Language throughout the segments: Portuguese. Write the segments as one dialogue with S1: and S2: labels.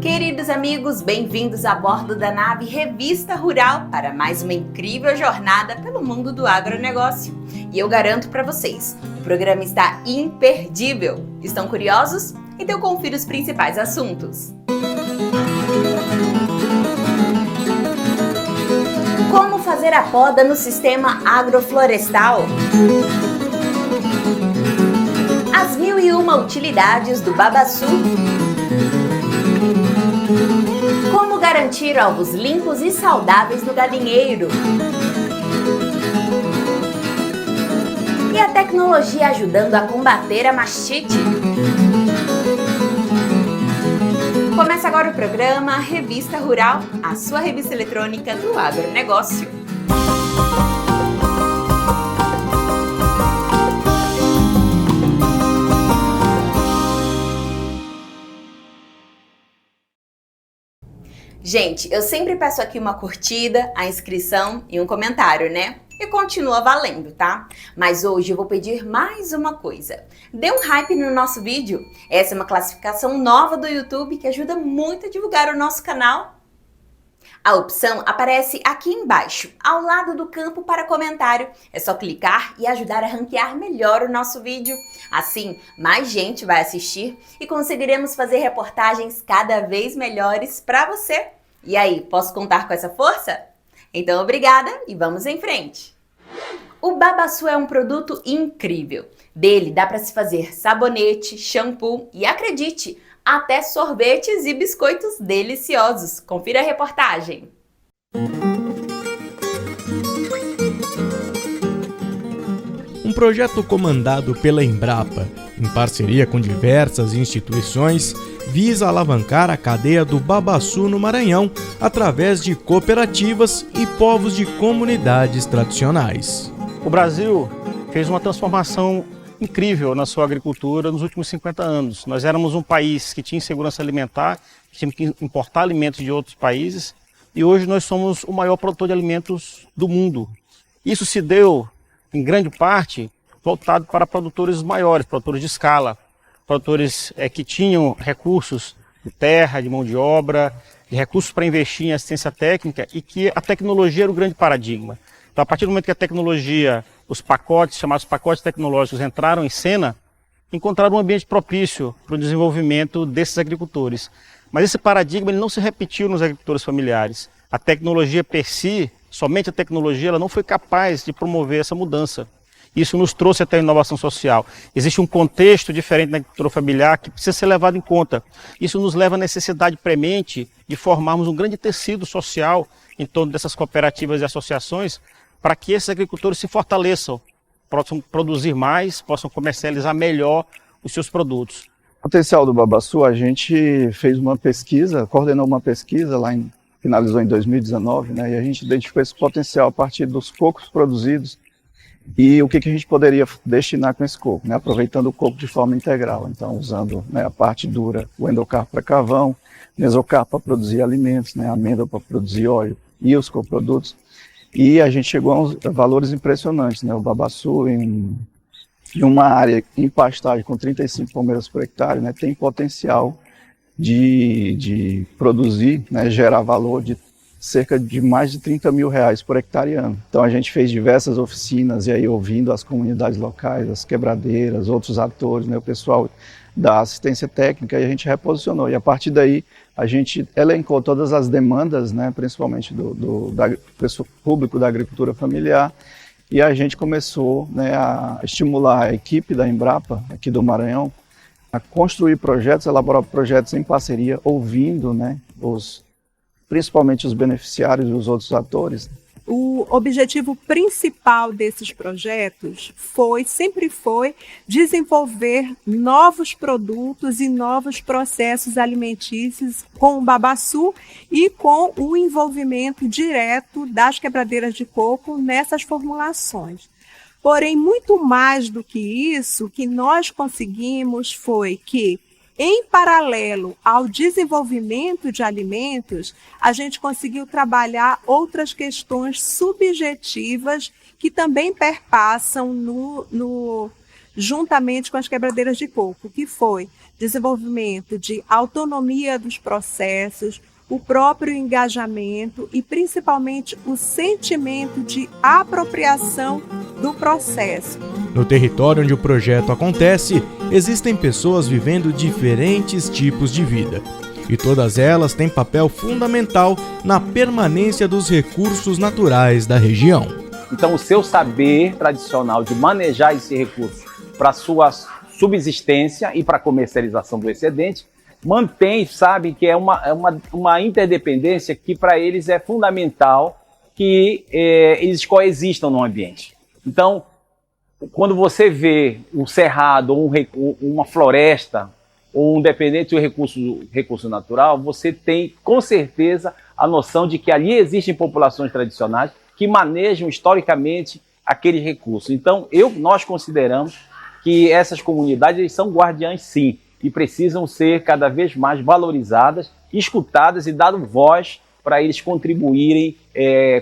S1: Queridos amigos, bem-vindos a bordo da nave Revista Rural para mais uma incrível jornada pelo mundo do agronegócio. E eu garanto para vocês, o programa está imperdível. Estão curiosos? Então confira os principais assuntos. Como fazer a poda no sistema agroflorestal? As 1001 utilidades do babaçu. Como garantir ovos limpos e saudáveis no galinheiro? E a tecnologia ajudando a combater a mastite? Começa agora o programa Revista Rural, a sua revista eletrônica do agronegócio. Gente, eu sempre peço aqui uma curtida, a inscrição e um comentário, né? E continua valendo, tá? Mas hoje eu vou pedir mais uma coisa. Dê um hype no nosso vídeo. Essa é uma classificação nova do YouTube que ajuda muito a divulgar o nosso canal. A opção aparece aqui embaixo, ao lado do campo para comentário. É só clicar e ajudar a ranquear melhor o nosso vídeo. Assim, mais gente vai assistir e conseguiremos fazer reportagens cada vez melhores para você. E aí, posso contar com essa força? Então, obrigada e vamos em frente! O babaçu é um produto incrível. Dele dá para se fazer sabonete, shampoo e, acredite, até sorvetes e biscoitos deliciosos. Confira a reportagem.
S2: Um projeto comandado pela Embrapa, em parceria com diversas instituições, visa alavancar a cadeia do babaçu no Maranhão através de cooperativas e povos de comunidades tradicionais.
S3: O Brasil fez uma transformação incrível na sua agricultura nos últimos 50 anos. Nós éramos um país que tinha insegurança alimentar, que tinha que importar alimentos de outros países, e hoje nós somos o maior produtor de alimentos do mundo. Isso se deu, em grande parte, voltado para produtores maiores, produtores de escala, produtores que tinham recursos de terra, de mão de obra, de recursos para investir em assistência técnica, e que a tecnologia era o grande paradigma. Então, a partir do momento que a tecnologia, os pacotes, chamados pacotes tecnológicos, entraram em cena, encontraram um ambiente propício para o desenvolvimento desses agricultores. Mas esse paradigma ele não se repetiu nos agricultores familiares. A tecnologia per si, somente a tecnologia, ela não foi capaz de promover essa mudança. Isso nos trouxe até a inovação social. Existe um contexto diferente na agricultura familiar que precisa ser levado em conta. Isso nos leva à necessidade premente de formarmos um grande tecido social em torno dessas cooperativas e associações para que esses agricultores se fortaleçam, possam produzir mais, possam comercializar melhor os seus produtos.
S4: O potencial do babaçu, a gente fez uma pesquisa, coordenou uma pesquisa finalizou em 2019, né, e a gente identificou esse potencial a partir dos cocos produzidos e o que a gente poderia destinar com esse coco, né, aproveitando o coco de forma integral, então usando, né, a parte dura, o endocarpo para carvão, mesocarpo para produzir alimentos, né, a amêndoa para produzir óleo e os coprodutos. E a gente chegou a uns valores impressionantes, né, o babaçu em uma área em pastagem com 35 palmeiras por hectare, né, tem potencial de produzir, né, gerar valor de cerca de mais de 30 mil reais por hectare ano. Então a gente fez diversas oficinas e aí ouvindo as comunidades locais, as quebradeiras, outros atores, né, o pessoal da assistência técnica, e a gente reposicionou. E a partir daí a gente elencou todas as demandas, né, principalmente do público da agricultura familiar, e a gente começou, né, a estimular a equipe da Embrapa, aqui do Maranhão, a construir projetos, elaborar projetos em parceria, ouvindo, né, principalmente os beneficiários e os outros atores.
S5: O objetivo principal desses projetos sempre foi desenvolver novos produtos e novos processos alimentícios com o babaçu e com o envolvimento direto das quebradeiras de coco nessas formulações. Porém, muito mais do que isso, o que nós conseguimos foi que, em paralelo ao desenvolvimento de alimentos, a gente conseguiu trabalhar outras questões subjetivas que também perpassam juntamente com as quebradeiras de coco, que foi desenvolvimento de autonomia dos processos, o próprio engajamento e principalmente o sentimento de apropriação do processo.
S2: No território onde o projeto acontece, existem pessoas vivendo diferentes tipos de vida. E todas elas têm papel fundamental na permanência dos recursos naturais da região.
S6: Então, o seu saber tradicional de manejar esse recurso para sua subsistência e para a comercialização do excedente, mantém, sabe, que é uma interdependência que para eles é fundamental que eles coexistam no ambiente. Então, quando você vê um cerrado, ou uma floresta, ou um dependente do recurso natural, você tem com certeza a noção de que ali existem populações tradicionais que manejam historicamente aquele recurso. Então, nós consideramos que essas comunidades eles são guardiães, sim, e precisam ser cada vez mais valorizadas, escutadas e dado voz para eles contribuírem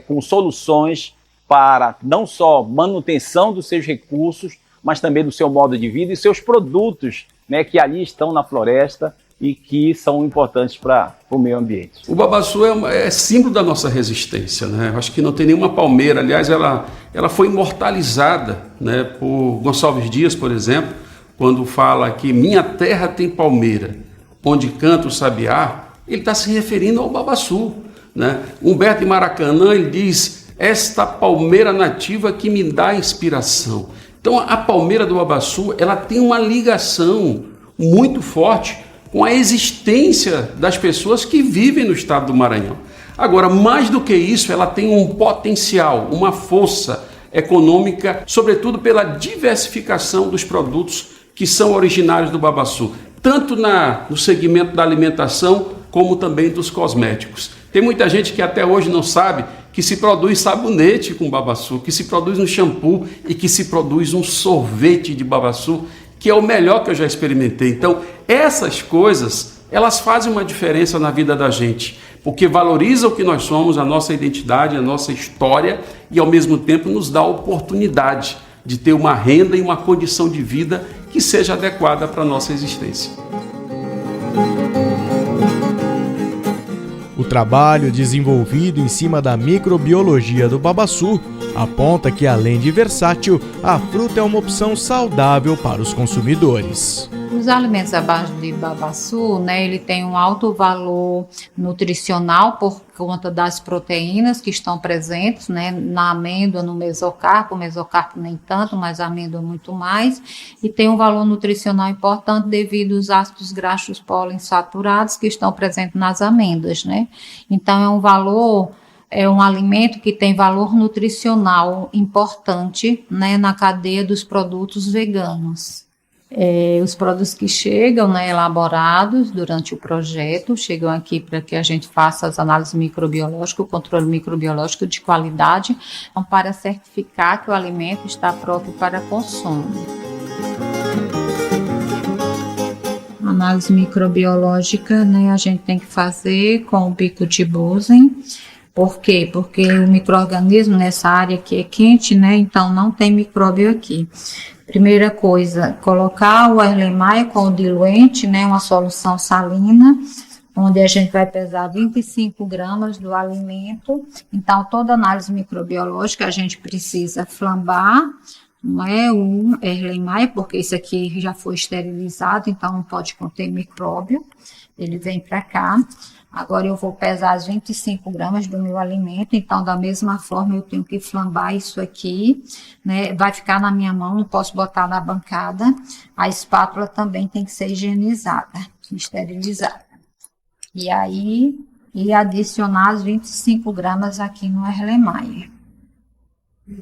S6: com soluções para não só manutenção dos seus recursos, mas também do seu modo de vida e seus produtos, né, que ali estão na floresta e que são importantes para o meio ambiente.
S7: O babaçu é símbolo da nossa resistência, né? Eu acho que não tem nenhuma palmeira, aliás, ela foi imortalizada, né, por Gonçalves Dias, por exemplo, quando fala que minha terra tem palmeira, onde canta o sabiá, ele está se referindo ao babaçu, né? Humberto de Maracanã, ele diz, esta palmeira nativa que me dá inspiração. Então a palmeira do babaçu, ela tem uma ligação muito forte com a existência das pessoas que vivem no estado do Maranhão. Agora, mais do que isso, ela tem um potencial, uma força econômica, sobretudo pela diversificação dos produtos que são originários do babaçu, tanto no segmento da alimentação, como também dos cosméticos. Tem muita gente que até hoje não sabe que se produz sabonete com babaçu, que se produz um shampoo e que se produz um sorvete de babaçu, que é o melhor que eu já experimentei. Então, essas coisas, elas fazem uma diferença na vida da gente, porque valoriza o que nós somos, a nossa identidade, a nossa história, e ao mesmo tempo nos dá a oportunidade de ter uma renda e uma condição de vida que seja adequada para a nossa existência.
S2: O trabalho desenvolvido em cima da microbiologia do babaçu aponta que, além de versátil, a fruta é uma opção saudável para os consumidores.
S8: Os alimentos à base de babaçu, né, ele tem um alto valor nutricional por conta das proteínas que estão presentes, né, na amêndoa, no mesocarpo. O mesocarpo nem tanto, mas a amêndoa muito mais. E tem um valor nutricional importante devido aos ácidos graxos poliinsaturados que estão presentes nas amêndoas, né. Então é um alimento que tem valor nutricional importante, né, na cadeia dos produtos veganos. Os produtos que chegam, né, elaborados durante o projeto, chegam aqui para que a gente faça as análises microbiológicas, o controle microbiológico de qualidade, para certificar que o alimento está próprio para consumo. Análise microbiológica, né, a gente tem que fazer com o bico de Bunsen. Por quê? Porque o micro-organismo nessa área aqui é quente, né, então não tem micróbio aqui. Primeira coisa, colocar o Erlenmeyer com o diluente, né, uma solução salina, onde a gente vai pesar 25 gramas do alimento. Então, toda análise microbiológica a gente precisa flambar, não é o Erlenmeyer, porque esse aqui já foi esterilizado, então não pode conter micróbio. Ele vem para cá. Agora eu vou pesar as 25 gramas do meu alimento, então da mesma forma eu tenho que flambar isso aqui, né? Vai ficar na minha mão, não posso botar na bancada. A espátula também tem que ser higienizada, esterilizada. E aí, adicionar as 25 gramas aqui no Erlenmeyer.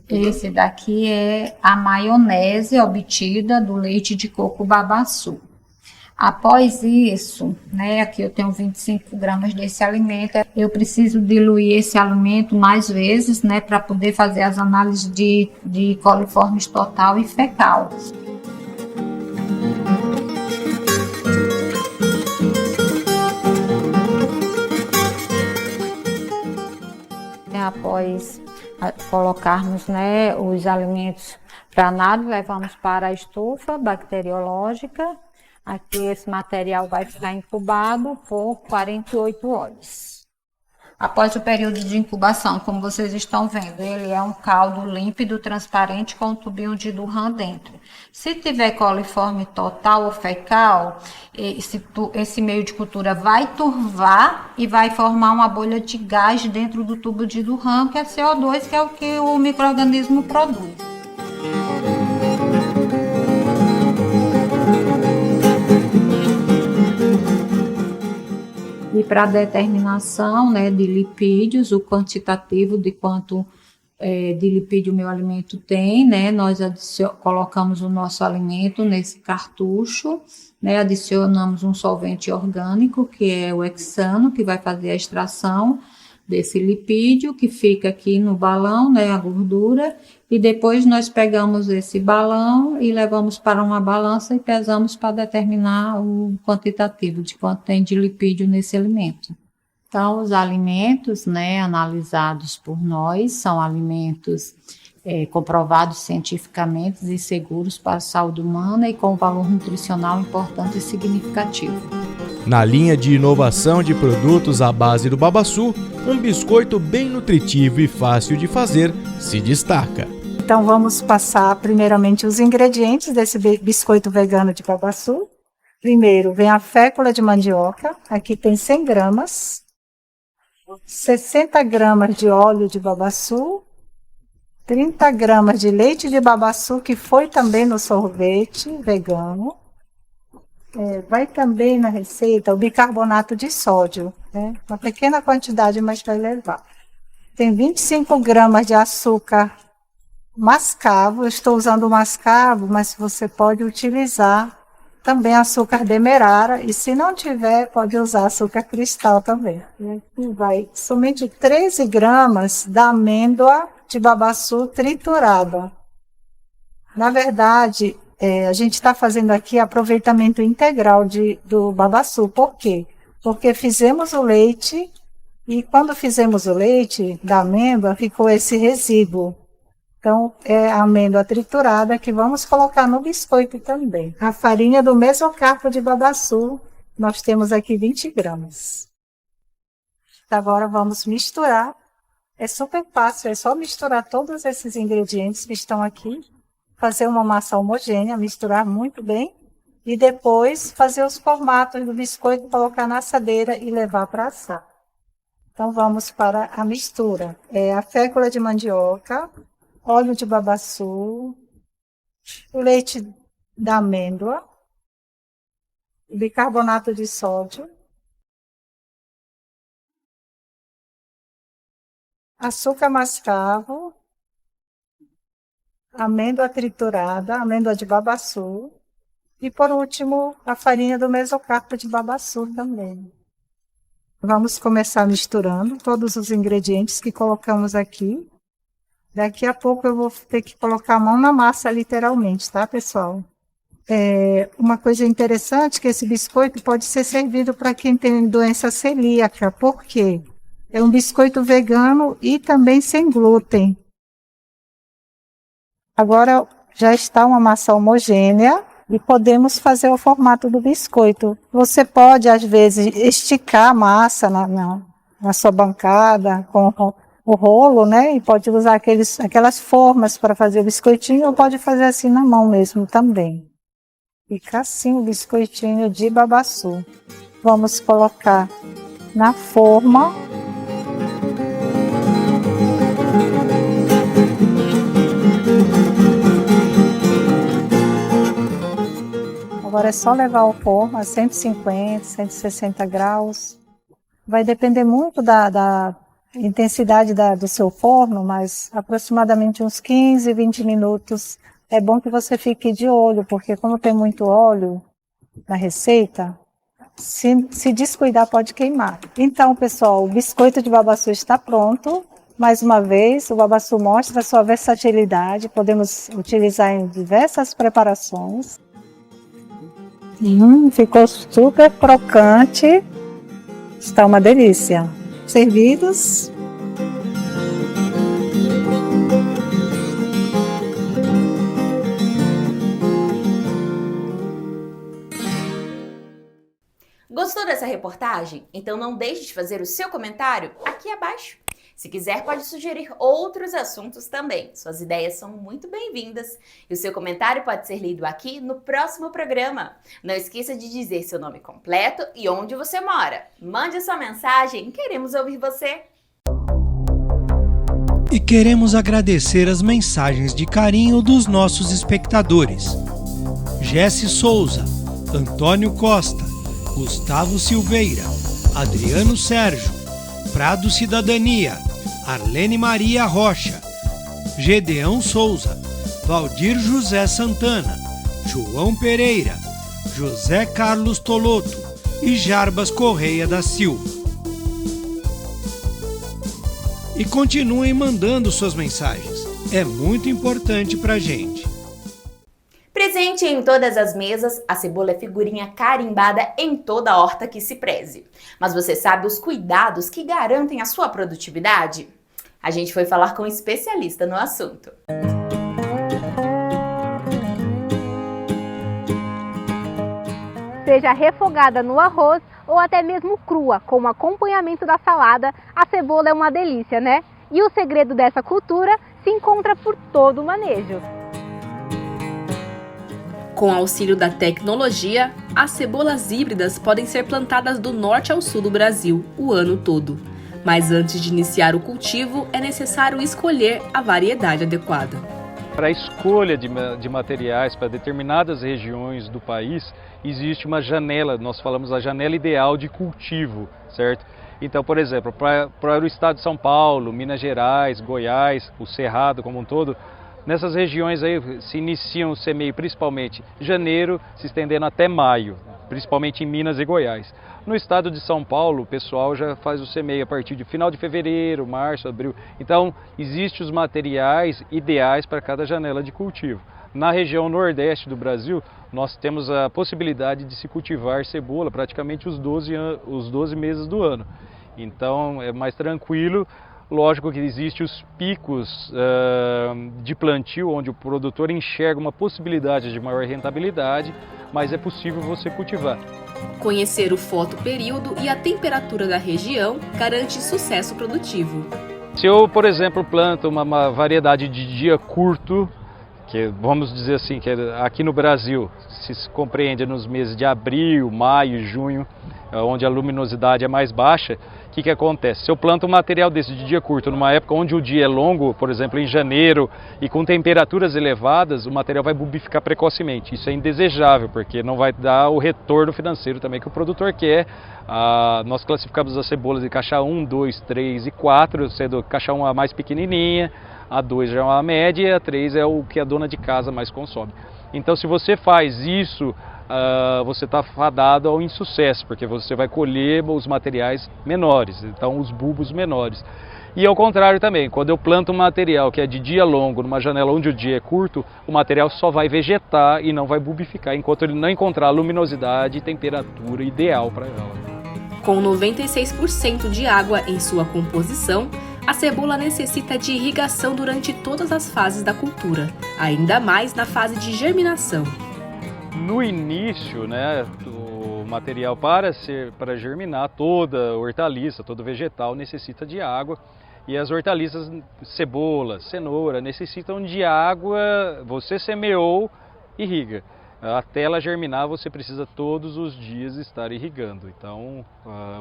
S8: Esse daqui é a maionese obtida do leite de coco babaçu. Após isso, né, aqui eu tenho 25 gramas desse alimento, eu preciso diluir esse alimento mais vezes, né, para poder fazer as análises de coliformes total e fecal. Após colocarmos, né, os alimentos para análise, levamos para a estufa bacteriológica. Aqui esse material vai ficar incubado por 48 horas. Após o período de incubação, como vocês estão vendo, ele é um caldo límpido, transparente, com um tubinho de Duran dentro. Se tiver coliforme total ou fecal, esse meio de cultura vai turvar e vai formar uma bolha de gás dentro do tubo de Duran, que é CO2, que é o que o micro-organismo produz. E para a determinação, né, de lipídios, o quantitativo de quanto de lipídio o meu alimento tem, né, nós colocamos o nosso alimento nesse cartucho, né, adicionamos um solvente orgânico, que é o hexano, que vai fazer a extração desse lipídio, que fica aqui no balão, né, a gordura, e depois nós pegamos esse balão e levamos para uma balança e pesamos para determinar o quantitativo de quanto tem de lipídio nesse alimento. Então, os alimentos, né, analisados por nós são alimentos comprovados cientificamente e seguros para a saúde humana e com valor nutricional importante e significativo.
S2: Na linha de inovação de produtos à base do babaçu, um biscoito bem nutritivo e fácil de fazer se destaca.
S9: Então vamos passar primeiramente os ingredientes desse biscoito vegano de babaçu. Primeiro vem a fécula de mandioca, aqui tem 100 gramas, 60 gramas de óleo de babaçu, 30 gramas de leite de babaçu, que foi também no sorvete vegano. Vai também na receita o bicarbonato de sódio, né? Uma pequena quantidade, mas vai levar. Tem 25 gramas de açúcar mascavo, eu estou usando o mascavo, mas você pode utilizar também açúcar demerara, e se não tiver, pode usar açúcar cristal também. E vai somente 13 gramas da amêndoa de babaçu triturada. Na verdade, a gente está fazendo aqui aproveitamento integral do babaçu. Por quê? Porque fizemos o leite, e quando fizemos o leite da amêndoa, ficou esse resíduo. Então, é a amêndoa triturada que vamos colocar no biscoito também. A farinha do mesocarpo de babaçu, nós temos aqui 20 gramas. Agora vamos misturar. É super fácil, é só misturar todos esses ingredientes que estão aqui, fazer uma massa homogênea, misturar muito bem, e depois fazer os formatos do biscoito, colocar na assadeira e levar para assar. Então vamos para a mistura. A fécula de mandioca, óleo de babaçu, o leite da amêndoa, o bicarbonato de sódio, açúcar mascavo, amêndoa triturada, amêndoa de babaçu e, por último, a farinha do mesocarpo de babaçu também. Vamos começar misturando todos os ingredientes que colocamos aqui. Daqui a pouco eu vou ter que colocar a mão na massa, literalmente, tá, pessoal? Uma coisa interessante é que esse biscoito pode ser servido para quem tem doença celíaca. Por quê? É um biscoito vegano e também sem glúten. Agora já está uma massa homogênea e podemos fazer o formato do biscoito. Você pode, às vezes, esticar a massa na sua bancada com o rolo, né? E pode usar aquelas formas para fazer o biscoitinho, ou pode fazer assim na mão mesmo também. Fica assim o biscoitinho de babaçu. Vamos colocar na forma. Agora é só levar ao forno a 150, 160 graus. Vai depender muito da intensidade do seu forno, mas aproximadamente uns 15, 20 minutos. É bom que você fique de olho, porque como tem muito óleo na receita, se descuidar pode queimar. Então, pessoal, o biscoito de babaçu está pronto. Mais uma vez, o babaçu mostra a sua versatilidade. Podemos utilizar em diversas preparações. Ficou super crocante. Está uma delícia. Servidos.
S1: dessa reportagem? Então não deixe de fazer o seu comentário aqui abaixo. Se quiser, pode sugerir outros assuntos também. Suas ideias são muito bem-vindas. E o seu comentário pode ser lido aqui no próximo programa. Não esqueça de dizer seu nome completo e onde você mora. Mande sua mensagem, queremos ouvir você.
S10: E queremos agradecer as mensagens de carinho dos nossos espectadores. Jesse Souza, Antônio Costa, Gustavo Silveira, Adriano Sérgio, Prado Cidadania, Arlene Maria Rocha, Gedeão Souza, Valdir José Santana, João Pereira, José Carlos Toloto e Jarbas Correia da Silva. E continuem mandando suas mensagens, é muito importante pra gente.
S1: Presente em todas as mesas, a cebola é figurinha carimbada em toda a horta que se preze. Mas você sabe os cuidados que garantem a sua produtividade? A gente foi falar com um especialista no assunto.
S11: Seja refogada no arroz ou até mesmo crua, como acompanhamento da salada, a cebola é uma delícia, né? E o segredo dessa cultura se encontra por todo o manejo.
S12: Com auxílio da tecnologia, as cebolas híbridas podem ser plantadas do norte ao sul do Brasil o ano todo. Mas antes de iniciar o cultivo, é necessário escolher a variedade adequada.
S13: Para a escolha de materiais para determinadas regiões do país, existe uma janela, nós falamos a janela ideal de cultivo, certo? Então, por exemplo, para o estado de São Paulo, Minas Gerais, Goiás, o Cerrado como um todo, nessas regiões aí se iniciam o semeio principalmente em janeiro, se estendendo até maio, principalmente em Minas e Goiás. No estado de São Paulo, o pessoal já faz o semeio a partir de final de fevereiro, março, abril. Então, existem os materiais ideais para cada janela de cultivo. Na região nordeste do Brasil, nós temos a possibilidade de se cultivar cebola praticamente os 12 meses do ano. Então, é mais tranquilo. Lógico que existem os picos de plantio, onde o produtor enxerga uma possibilidade de maior rentabilidade, mas é possível você cultivar.
S12: Conhecer o fotoperíodo e a temperatura da região garante sucesso produtivo.
S13: Se eu, por exemplo, planto uma variedade de dia curto, que vamos dizer assim, que aqui no Brasil se compreende nos meses de abril, maio e junho, onde a luminosidade é mais baixa, o que acontece? Se eu planto um material desse de dia curto numa época onde o dia é longo, por exemplo em janeiro, e com temperaturas elevadas, o material vai bulbificar precocemente. Isso é indesejável, porque não vai dar o retorno financeiro também que o produtor quer. Nós classificamos as cebolas de caixa 1, 2, 3 e 4, sendo caixa 1 a mais pequenininha, a 2 já é uma média e a 3 é o que a dona de casa mais consome. Então, se você faz isso, você está fadado ao insucesso, porque você vai colher os materiais menores, então os bulbos menores. E ao contrário também, quando eu planto um material que é de dia longo, numa janela onde o dia é curto, o material só vai vegetar e não vai bulbificar, enquanto ele não encontrar a luminosidade e temperatura ideal para ela.
S12: Com 96% de água em sua composição, a cebola necessita de irrigação durante todas as fases da cultura, ainda mais na fase de germinação.
S13: No início, né, o material para germinar, toda hortaliça, todo vegetal necessita de água. E as hortaliças, cebola, cenoura, necessitam de água, você semeou, irriga. Até ela germinar, você precisa todos os dias estar irrigando. Então,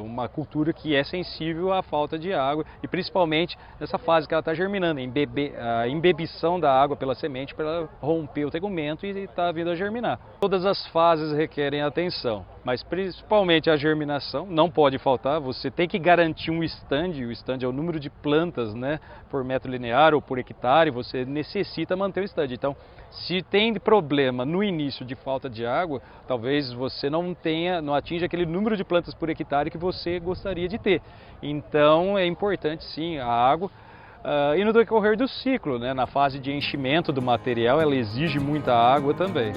S13: uma cultura que é sensível à falta de água e principalmente nessa fase que ela está germinando, a embebição da água pela semente para ela romper o tegumento e estar vindo a germinar. Todas as fases requerem atenção, mas principalmente a germinação não pode faltar. Você tem que garantir um estande, o estande é o número de plantas, né, por metro linear ou por hectare, você necessita manter o estande. Então, se tem problema no início de falta de água, talvez você não atinja aquele número de plantas por hectare que você gostaria de ter. Então é importante sim a água. E no decorrer do ciclo, né, na fase de enchimento do material, ela exige muita água também.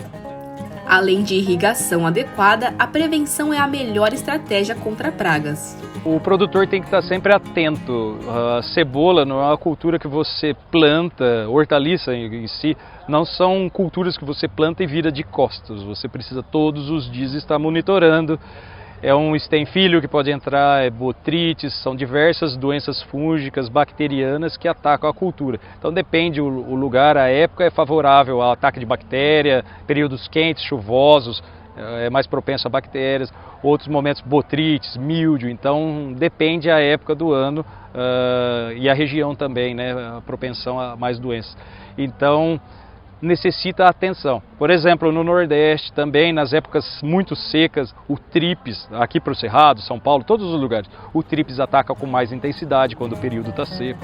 S12: Além de irrigação adequada, a prevenção é a melhor estratégia contra pragas.
S13: O produtor tem que estar sempre atento. A cebola não é uma cultura que você planta, hortaliça em si, não são culturas que você planta e vira de costas. Você precisa todos os dias estar monitorando. é um estenfílio que pode entrar, é botrites, são diversas doenças fúngicas, bacterianas que atacam a cultura. Então depende o lugar, a época é favorável ao ataque de bactéria, períodos quentes, chuvosos, é mais propenso a bactérias, outros momentos botrites, míldio, então depende a época do ano e a região também, né, a propensão a mais doenças. Então necessita atenção. Por exemplo, no Nordeste também, nas épocas muito secas, o tripes, aqui para o Cerrado, São Paulo, todos os lugares, o tripes ataca com mais intensidade quando o período está seco.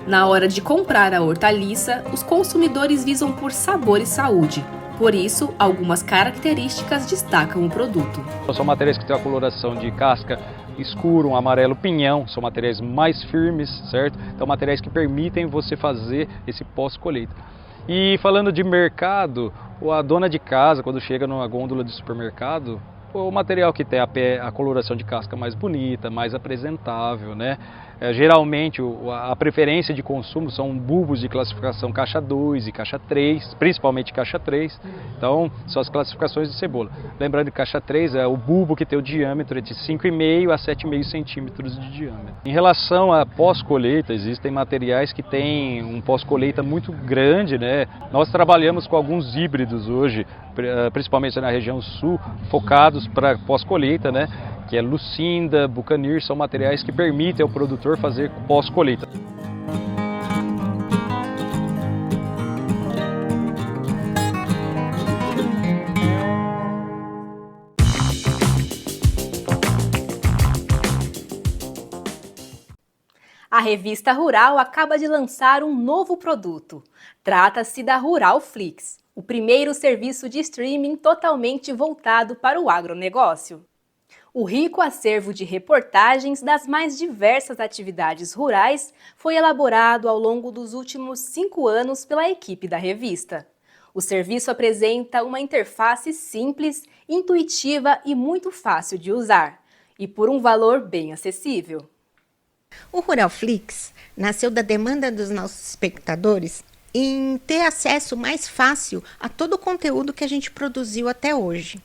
S12: Na hora de comprar a hortaliça, os consumidores visam por sabor e saúde. Por isso, algumas características destacam o produto.
S13: São materiais que têm a coloração de casca escuro, um amarelo pinhão, são materiais mais firmes, certo? Então materiais que permitem você fazer esse pós-colheita. E falando de mercado, a dona de casa, quando chega numa gôndola de supermercado, o material que tem a coloração de casca mais bonita, mais apresentável, né? Geralmente a preferência de consumo são bulbos de classificação caixa 2 e caixa 3, principalmente caixa 3, então são as classificações de cebola. Lembrando que caixa 3 é o bulbo que tem o diâmetro de 5,5 a 7,5 centímetros de diâmetro. Em relação à pós-colheita, existem materiais que têm um pós-colheita muito grande, né? Nós trabalhamos com alguns híbridos hoje, principalmente na região sul, focados para pós-colheita, né? Que é Lucinda, Bucanir, são materiais que permitem ao produtor fazer pós-colheita.
S11: A revista Rural acaba de lançar um novo produto. Trata-se da Ruralflix, o primeiro serviço de streaming totalmente voltado para o agronegócio. O rico acervo de reportagens das mais diversas atividades rurais foi elaborado ao longo dos últimos 5 anos pela equipe da revista. O serviço apresenta uma interface simples, intuitiva e muito fácil de usar, e por um valor bem acessível.
S14: O Ruralflix nasceu da demanda dos nossos espectadores em ter acesso mais fácil a todo o conteúdo que a gente produziu até hoje.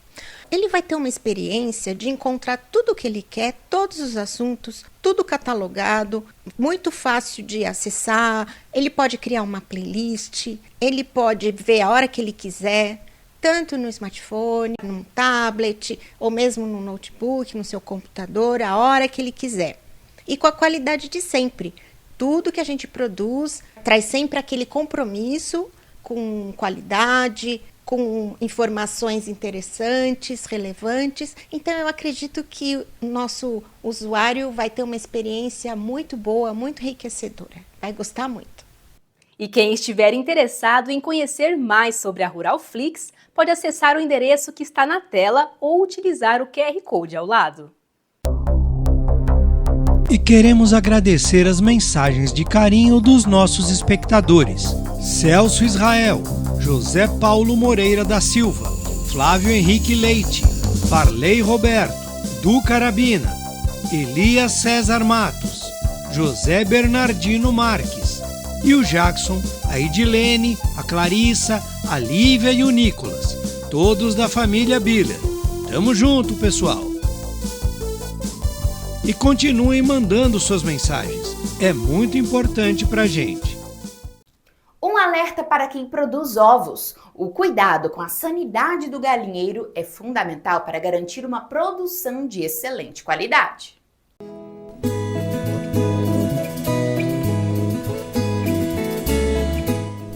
S14: Ele vai ter uma experiência de encontrar tudo o que ele quer, todos os assuntos, tudo catalogado, muito fácil de acessar. Ele pode criar uma playlist, ele pode ver a hora que ele quiser, tanto no smartphone, num tablet, ou mesmo no notebook, no seu computador, a hora que ele quiser. E com a qualidade de sempre. Tudo que a gente produz traz sempre aquele compromisso com qualidade, com informações interessantes, relevantes. Então eu acredito que o nosso usuário vai ter uma experiência muito boa, muito enriquecedora. Vai gostar muito.
S11: E quem estiver interessado em conhecer mais sobre a Ruralflix, pode acessar o endereço que está na tela ou utilizar o QR Code ao lado.
S10: E queremos agradecer as mensagens de carinho dos nossos espectadores. Celso Israel, José Paulo Moreira da Silva, Flávio Henrique Leite, Farley Roberto, Du Carabina, Elias César Matos, José Bernardino Marques e o Jackson, a Edilene, a Clarissa, a Lívia e o Nicolas, todos da família Biller. Tamo junto, pessoal! E continuem mandando suas mensagens, é muito importante pra gente.
S1: Um alerta para quem produz ovos. O cuidado com a sanidade do galinheiro é fundamental para garantir uma produção de excelente qualidade.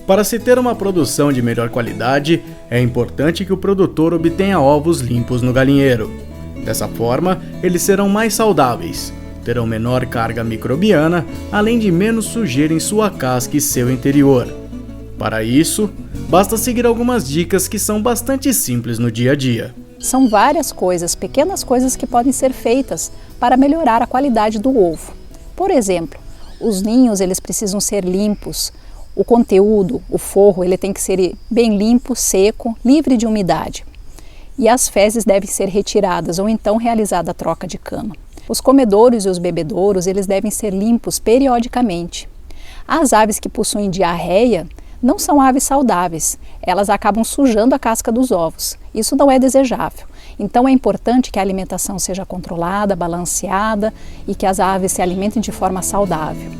S2: Para se ter uma produção de melhor qualidade, é importante que o produtor obtenha ovos limpos no galinheiro. Dessa forma, eles serão mais saudáveis, terão menor carga microbiana, além de menos sujeira em sua casca e seu interior. Para isso, basta seguir algumas dicas que são bastante simples no dia a dia.
S15: São várias coisas, pequenas coisas que podem ser feitas para melhorar a qualidade do ovo. Por exemplo, os ninhos eles precisam ser limpos, o conteúdo, o forro, ele tem que ser bem limpo, seco, livre de umidade. E as fezes devem ser retiradas ou então realizada a troca de cama. Os comedouros e os bebedouros eles devem ser limpos periodicamente. As aves que possuem diarreia não são aves saudáveis, elas acabam sujando a casca dos ovos. Isso não é desejável. Então é importante que a alimentação seja controlada, balanceada e que as aves se alimentem de forma saudável.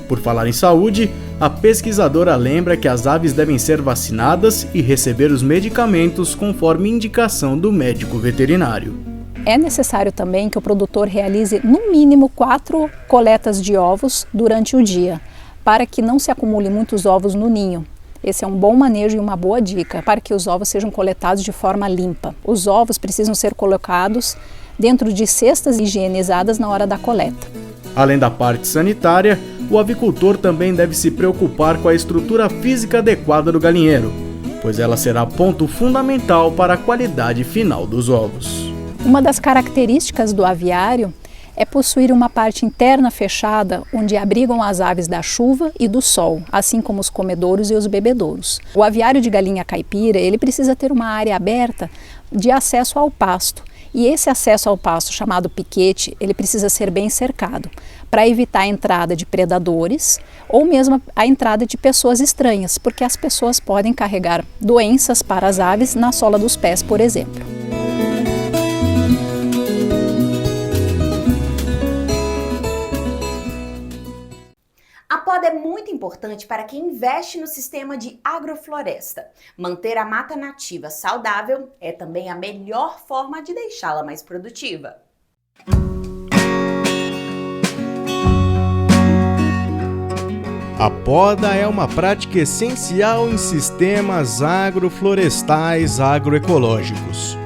S2: Por falar em saúde, a pesquisadora lembra que as aves devem ser vacinadas e receber os medicamentos conforme indicação do médico veterinário.
S15: É necessário também que o produtor realize no mínimo 4 coletas de ovos durante o dia, para que não se acumule muitos ovos no ninho. Esse é um bom manejo e uma boa dica para que os ovos sejam coletados de forma limpa. Os ovos precisam ser colocados dentro de cestas higienizadas na hora da coleta.
S2: Além da parte sanitária, o avicultor também deve se preocupar com a estrutura física adequada do galinheiro, pois ela será ponto fundamental para a qualidade final dos ovos.
S15: Uma das características do aviário é possuir uma parte interna fechada onde abrigam as aves da chuva e do sol, assim como os comedouros e os bebedouros. O aviário de galinha caipira, ele precisa ter uma área aberta de acesso ao pasto. E esse acesso ao pasto, chamado piquete, ele precisa ser bem cercado, para evitar a entrada de predadores ou mesmo a entrada de pessoas estranhas, porque as pessoas podem carregar doenças para as aves na sola dos pés, por exemplo.
S1: A poda é muito importante para quem investe no sistema de agrofloresta. Manter a mata nativa saudável é também a melhor forma de deixá-la mais produtiva.
S2: A poda é uma prática essencial em sistemas agroflorestais agroecológicos.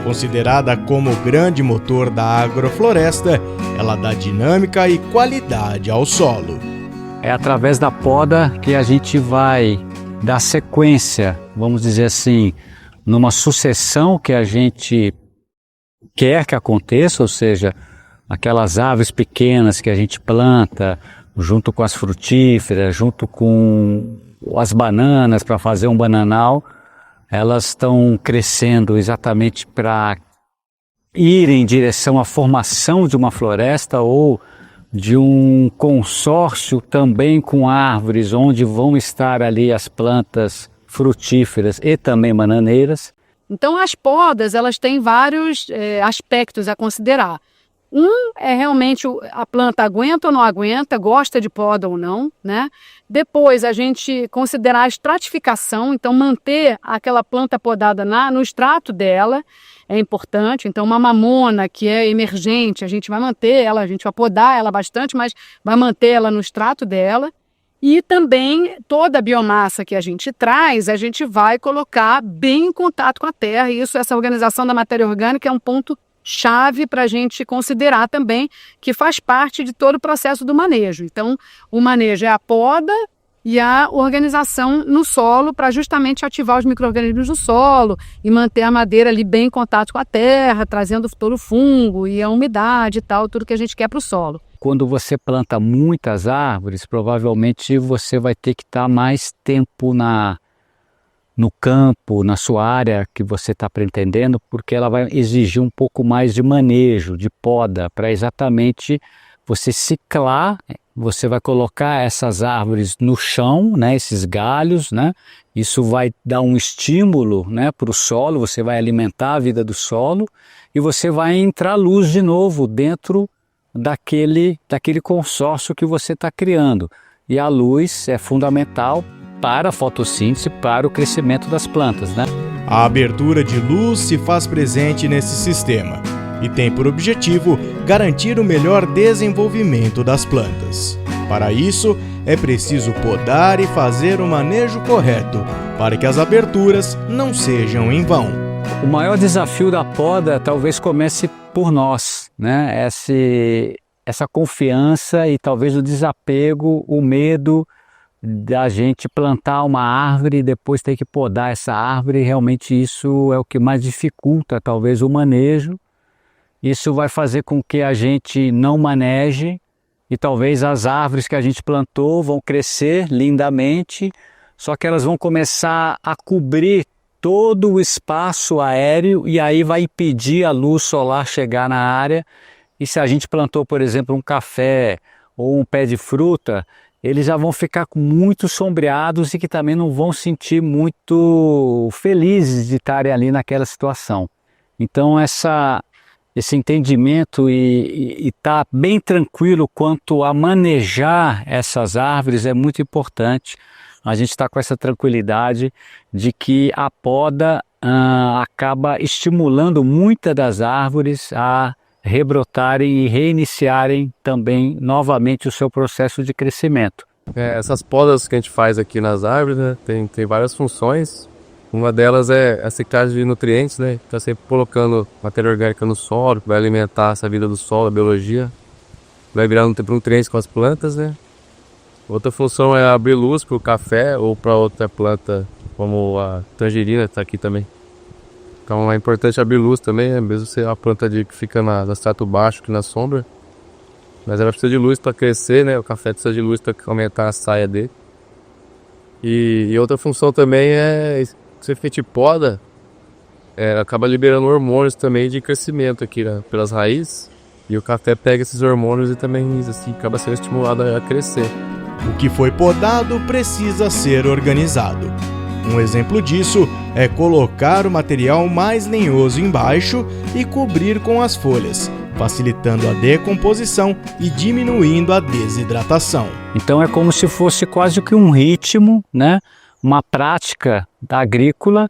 S2: Considerada como o grande motor da agrofloresta, ela dá dinâmica e qualidade ao solo.
S16: É através da poda que a gente vai dar sequência, vamos dizer assim, numa sucessão que a gente quer que aconteça, ou seja, aquelas aves pequenas que a gente planta, junto com as frutíferas, junto com as bananas para fazer um bananal, elas estão crescendo exatamente para ir em direção à formação de uma floresta ou de um consórcio também com árvores, onde vão estar ali as plantas frutíferas e também bananeiras.
S17: Então as podas, elas têm vários aspectos a considerar. Um é realmente a planta aguenta ou não aguenta, gosta de poda ou não, né? Depois a gente considerar a estratificação, então manter aquela planta podada no extrato dela é importante. Então uma mamona que é emergente, a gente vai manter ela, a gente vai podar ela bastante, mas vai manter ela no extrato dela. E também toda a biomassa que a gente traz, a gente vai colocar bem em contato com a terra. E isso, essa organização da matéria orgânica é um ponto chave para a gente considerar também, que faz parte de todo o processo do manejo. Então, o manejo é a poda e a organização no solo para justamente ativar os micro-organismos do solo e manter a madeira ali bem em contato com a terra, trazendo todo o fungo e a umidade e tal, tudo que a gente quer para o solo.
S16: Quando você planta muitas árvores, provavelmente você vai ter que estar mais tempo no campo, na sua área que você está pretendendo, porque ela vai exigir um pouco mais de manejo, de poda, para exatamente você ciclar. Você vai colocar essas árvores no chão, né, esses galhos, né? Isso vai dar um estímulo, né, para o solo, você vai alimentar a vida do solo e você vai entrar luz de novo dentro daquele consórcio que você está criando. E a luz é fundamental para a fotossíntese, para o crescimento das plantas, né?
S2: A abertura de luz se faz presente nesse sistema e tem por objetivo garantir o melhor desenvolvimento das plantas. Para isso, é preciso podar e fazer o manejo correto para que as aberturas não sejam em vão.
S16: O maior desafio da poda talvez comece por nós, né? Essa confiança e talvez o desapego, o medo da gente plantar uma árvore e depois ter que podar essa árvore. Realmente isso é o que mais dificulta talvez o manejo. Isso vai fazer com que a gente não maneje e talvez as árvores que a gente plantou vão crescer lindamente, só que elas vão começar a cobrir todo o espaço aéreo e aí vai impedir a luz solar chegar na área. E se a gente plantou, por exemplo, um café ou um pé de fruta, eles já vão ficar muito sombreados e que também não vão sentir muito felizes de estarem ali naquela situação. Então esse entendimento e estar bem tranquilo quanto a manejar essas árvores é muito importante. A gente está com essa tranquilidade de que a poda acaba estimulando muitas das árvores a rebrotarem e reiniciarem também novamente o seu processo de crescimento.
S18: Essas podas que a gente faz aqui nas árvores, né, tem várias funções. Uma delas é a secagem de nutrientes, né? Está sempre colocando matéria orgânica no solo, que vai alimentar essa vida do solo, a biologia. Vai virar nutrientes com as plantas, né? Outra função é abrir luz para o café ou para outra planta, como a tangerina está aqui também. Então é importante abrir luz também, né? Mesmo se é uma planta que fica no extrato baixo, aqui na sombra. Mas ela precisa de luz para crescer, né? O café precisa de luz para aumentar a saia dele. E outra função também é, se a gente poda, acaba liberando hormônios também de crescimento aqui, né, pelas raízes. E o café pega esses hormônios e também assim, acaba sendo estimulado a crescer.
S2: O que foi podado precisa ser organizado. Um exemplo disso é colocar o material mais lenhoso embaixo e cobrir com as folhas, facilitando a decomposição e diminuindo a desidratação.
S16: Então é como se fosse quase que um ritmo, né? Uma prática agrícola,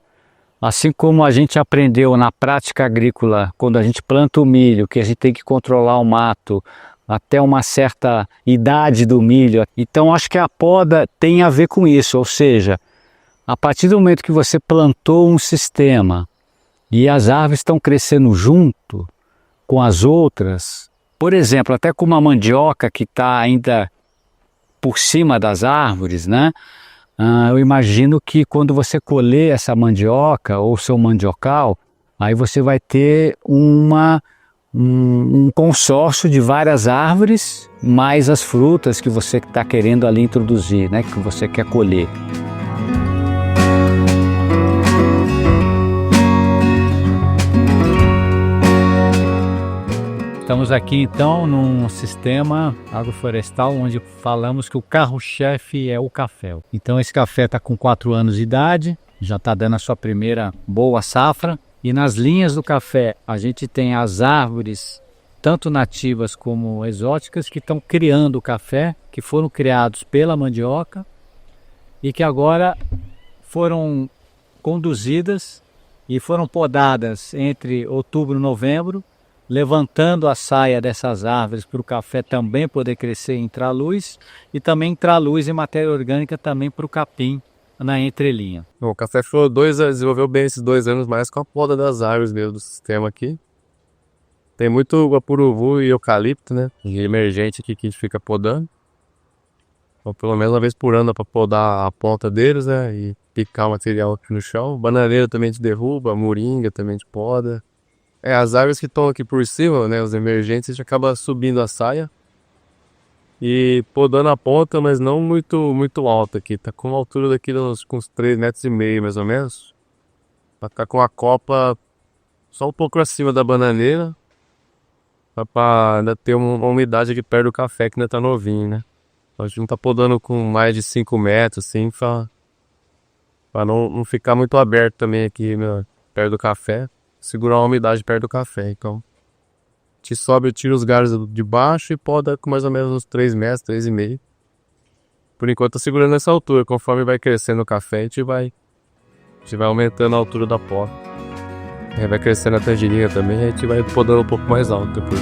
S16: assim como a gente aprendeu na prática agrícola, quando a gente planta o milho, que a gente tem que controlar o mato até uma certa idade do milho. Então acho que a poda tem a ver com isso, ou seja, a partir do momento que você plantou um sistema e as árvores estão crescendo junto com as outras, por exemplo, até com uma mandioca que está ainda por cima das árvores, né? Eu imagino que quando você colher essa mandioca ou seu mandiocal, aí você vai ter um consórcio de várias árvores, mais as frutas que você está querendo ali introduzir, né? Que você quer colher. Estamos aqui então num sistema agroflorestal onde falamos que o carro-chefe é o café. Então esse café está com 4 anos de idade, já está dando a sua primeira boa safra. E nas linhas do café a gente tem as árvores, tanto nativas como exóticas, que estão criando o café, que foram criados pela mandioca e que agora foram conduzidas e foram podadas entre outubro e novembro, levantando a saia dessas árvores para o café também poder crescer e entrar luz, e também entrar luz e matéria orgânica também para o capim na entrelinha.
S18: O café ficou desenvolveu bem esses 2 anos mais com a poda das árvores mesmo do sistema aqui. Tem muito guapuruvu e eucalipto, né? Emergente aqui que a gente fica podando. Então, pelo menos uma vez por ano para podar a ponta deles, né? E picar o material aqui no chão. Bananeira também a gente derruba, moringa também a gente poda. As árvores que estão aqui por cima, né, os emergentes, a gente acaba subindo a saia e podando a ponta, mas não muito alta aqui. Tá com uma altura daqui com uns 3,5 metros mais ou menos. Pra ficar com a copa só um pouco acima da bananeira, para ainda ter uma umidade aqui perto do café que ainda tá novinho, né? Então, a gente não tá podando com mais de 5 metros, assim, pra não ficar muito aberto também aqui, né, perto do café. Segurar a umidade perto do café. Então, a gente tira os galhos de baixo e poda com mais ou menos uns 3 metros, 3,5. Por enquanto tá segurando essa altura. Conforme vai crescendo o café, a gente vai aumentando a altura da poda. Aí vai crescendo a tangerina também, a gente vai podando um pouco mais alto depois.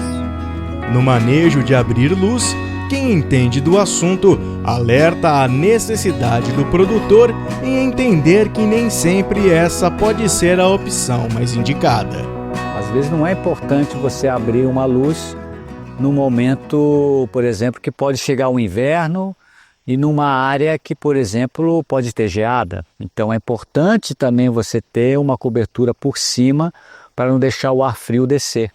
S2: No manejo de abrir luz, quem entende do assunto alerta a necessidade do produtor em entender que nem sempre essa pode ser a opção mais indicada.
S16: Às vezes não é importante você abrir uma luz no momento, por exemplo, que pode chegar o inverno e numa área que, por exemplo, pode ter geada. Então é importante também você ter uma cobertura por cima para não deixar o ar frio descer.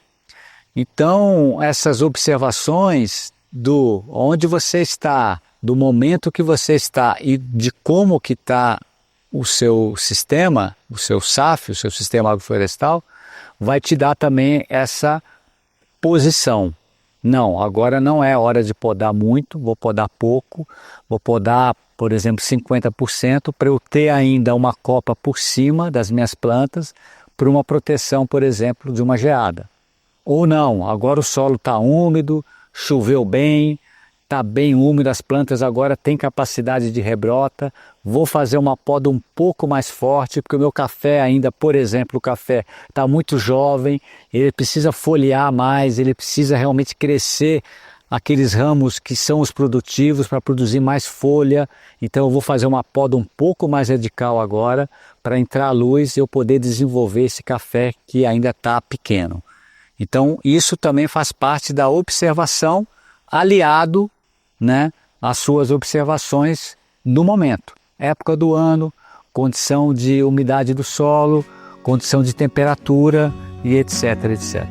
S16: Então essas observações do onde você está, do momento que você está e de como que está o seu sistema, o seu SAF, o seu sistema agroflorestal, vai te dar também essa posição. Não, agora não é hora de podar muito, vou podar pouco, vou podar, por exemplo, 50% para eu ter ainda uma copa por cima das minhas plantas, para uma proteção, por exemplo, de uma geada. Ou não, agora o solo está úmido, choveu bem, está bem úmido, as plantas agora têm capacidade de rebrota, vou fazer uma poda um pouco mais forte, porque o meu café ainda, por exemplo, o café está muito jovem, ele precisa folhear mais, ele precisa realmente crescer aqueles ramos que são os produtivos para produzir mais folha. Então eu vou fazer uma poda um pouco mais radical agora para entrar a luz e eu poder desenvolver esse café que ainda está pequeno. Então isso também faz parte da observação aliado, né, às suas observações no momento. Época do ano, condição de umidade do solo, condição de temperatura e etc, etc.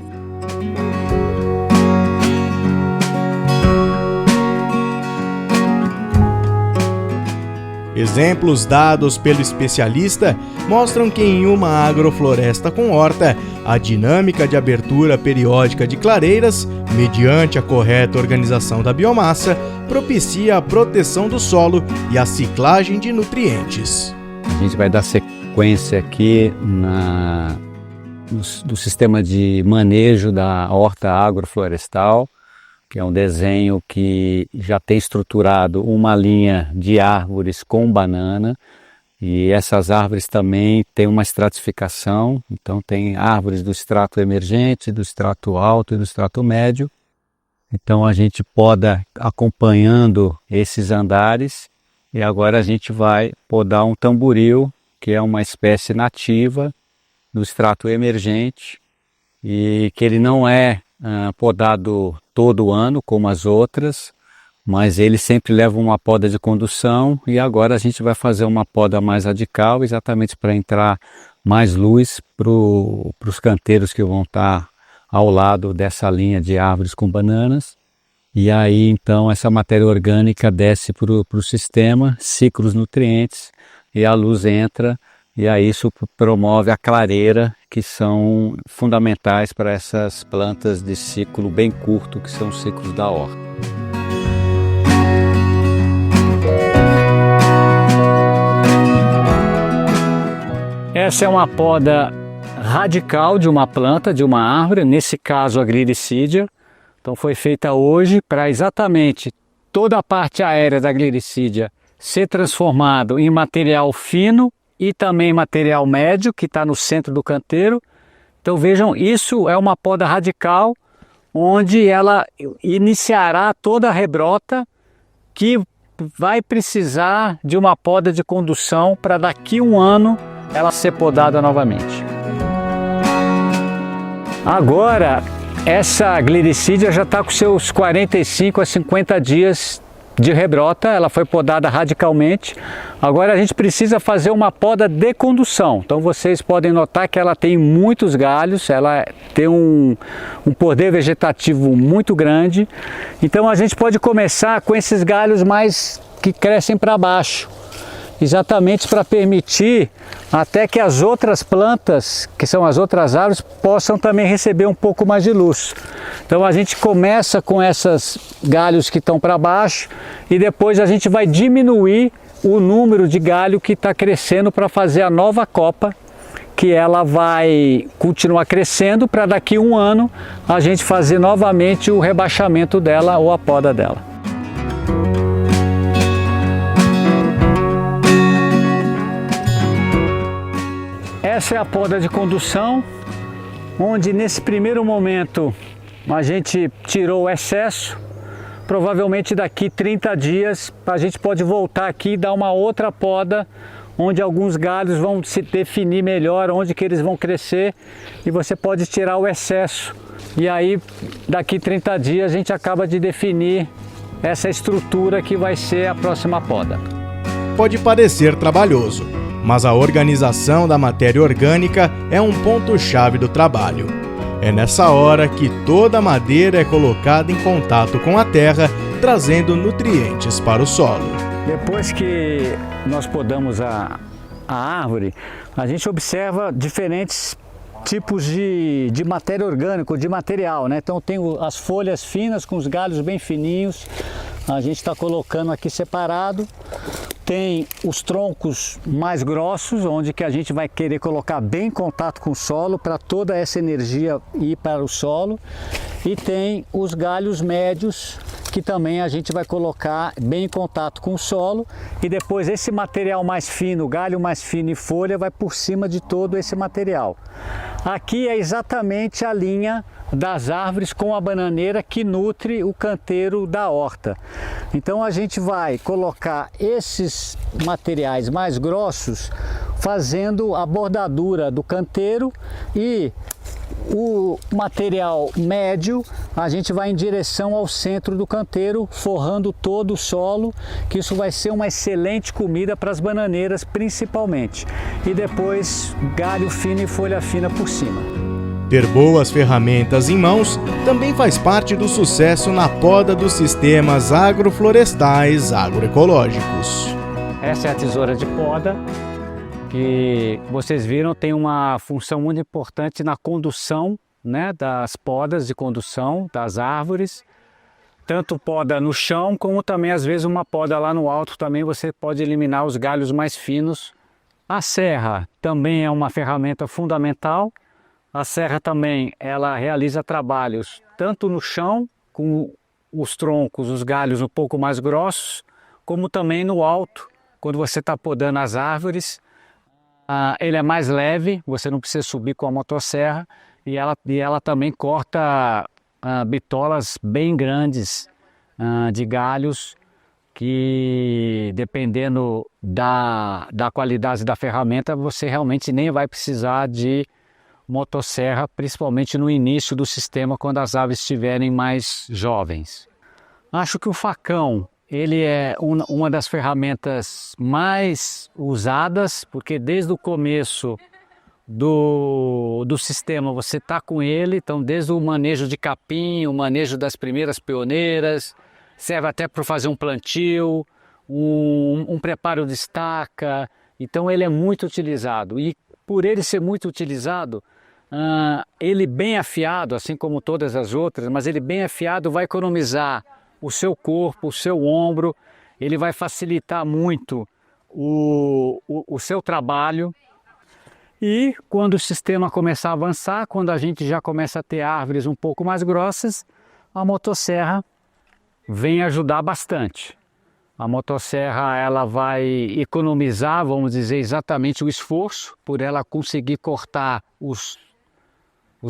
S2: Exemplos dados pelo especialista mostram que em uma agrofloresta com horta, a dinâmica de abertura periódica de clareiras, mediante a correta organização da biomassa, propicia a proteção do solo e a ciclagem de nutrientes.
S16: A gente vai dar sequência aqui no sistema de manejo da horta agroflorestal, que é um desenho que já tem estruturado uma linha de árvores com banana, e essas árvores também têm uma estratificação, então tem árvores do estrato emergente, do estrato alto e do estrato médio. Então a gente poda acompanhando esses andares, e agora a gente vai podar um tamboril, que é uma espécie nativa do estrato emergente, e que ele não é podado todo ano como as outras, mas ele sempre leva uma poda de condução, e agora a gente vai fazer uma poda mais radical, exatamente para entrar mais luz para os canteiros que vão estar ao lado dessa linha de árvores com bananas. E aí então essa matéria orgânica desce para o sistema, cicla os nutrientes e a luz entra, e aí isso promove a clareira, que são fundamentais para essas plantas de ciclo bem curto, que são os ciclos da horta. Essa é uma poda radical de uma planta, de uma árvore, nesse caso a Gliricidia. Então foi feita hoje para exatamente toda a parte aérea da Gliricidia ser transformado em material fino e também material médio, que está no centro do canteiro. Então vejam, isso é uma poda radical, onde ela iniciará toda a rebrota, que vai precisar de uma poda de condução para daqui a um ano ela ser podada novamente. Agora, essa Gliricidia já está com seus 45 a 50 dias de rebrota, ela foi podada radicalmente. Agora a gente precisa fazer uma poda de condução. Então vocês podem notar que ela tem muitos galhos, ela tem um poder vegetativo muito grande. Então a gente pode começar com esses galhos mais que crescem para baixo, exatamente para permitir até que as outras plantas, que são as outras árvores, possam também receber um pouco mais de luz. Então a gente começa com esses galhos que estão para baixo, e depois a gente vai diminuir o número de galho que está crescendo para fazer a nova copa, que ela vai continuar crescendo para daqui a um ano a gente fazer novamente o rebaixamento dela ou a poda dela. Essa é a poda de condução, onde nesse primeiro momento a gente tirou o excesso. Provavelmente daqui 30 dias a gente pode voltar aqui e dar uma outra poda, onde alguns galhos vão se definir melhor, onde que eles vão crescer, e você pode tirar o excesso. E aí daqui 30 dias a gente acaba de definir essa estrutura que vai ser a próxima poda.
S2: Pode parecer trabalhoso, mas a organização da matéria orgânica é um ponto-chave do trabalho. É nessa hora que toda a madeira é colocada em contato com a terra, trazendo nutrientes para o solo.
S16: Depois que nós podamos a árvore, a gente observa diferentes tipos de matéria orgânica, de material, né? Então tem as folhas finas com os galhos bem fininhos, a gente está colocando aqui separado. tem os troncos mais grossos, onde que a gente vai querer colocar bem em contato com o solo para toda essa energia ir para o solo. E tem os galhos médios, que também a gente vai colocar bem em contato com o solo. E depois esse material mais fino, galho mais fino e folha, vai por cima de todo esse material. Aqui é exatamente a linha das árvores com a bananeira que nutre o canteiro da horta. Então a gente vai colocar esses materiais mais grossos fazendo a bordadura do canteiro, e o material médio a gente vai em direção ao centro do canteiro, forrando todo o solo, que isso vai ser uma excelente comida para as bananeiras principalmente. E depois galho fino e folha fina por cima.
S2: Ter boas ferramentas em mãos também faz parte do sucesso na poda dos sistemas agroflorestais agroecológicos.
S16: Essa é a tesoura de poda, que vocês viram tem uma função muito importante na condução, né, das podas de condução das árvores. Tanto poda no chão, como também às vezes uma poda lá no alto também você pode eliminar os galhos mais finos. A serra também é uma ferramenta fundamental. A serra também ela realiza trabalhos tanto no chão, com os troncos, os galhos um pouco mais grossos, como também no alto, quando você está podando as árvores. Ele é mais leve, você não precisa subir com a motosserra, e ela também corta bitolas bem grandes de galhos, que dependendo da qualidade da ferramenta, você realmente nem vai precisar de motosserra, principalmente no início do sistema, quando as aves estiverem mais jovens. Acho que o facão ele é uma das ferramentas mais usadas, porque desde o começo do sistema você está com ele, então desde o manejo de capim, o manejo das primeiras pioneiras, serve até para fazer um plantio, um preparo de estaca, então ele é muito utilizado. E por ele ser muito utilizado, ele bem afiado, assim como todas as outras, mas ele bem afiado vai economizar o seu corpo, o seu ombro, ele vai facilitar muito o seu trabalho. E quando o sistema começar a avançar, quando a gente já começa a ter árvores um pouco mais grossas, a motosserra vem ajudar bastante. A motosserra ela vai economizar, vamos dizer, exatamente o esforço, por ela conseguir cortar os